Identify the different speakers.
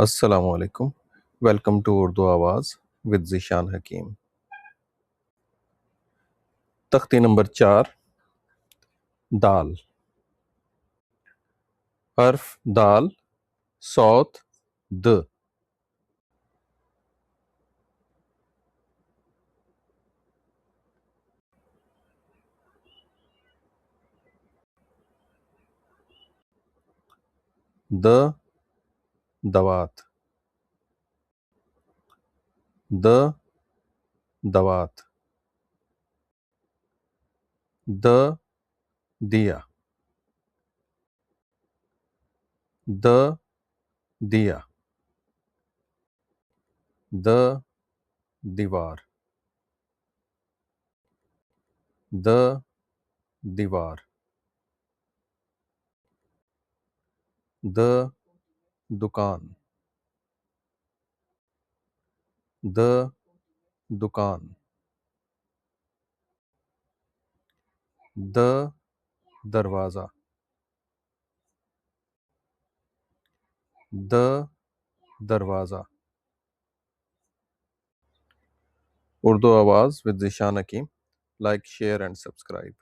Speaker 1: अस्सलामुअलैकुम। Welcome to Urdu Awaz with Zeeshan हकीम। तख्ती number 4 दाल। हर्फ दाल, सौत द। द दवात। द दवात। द दिया। द दिया। द दीवार। द दीवार। द दुकान। द दुकान। द दरवाज़ा। द दरवाज़ा। Urdu Awaz with Zeeshan Hakeem. Like, share and subscribe.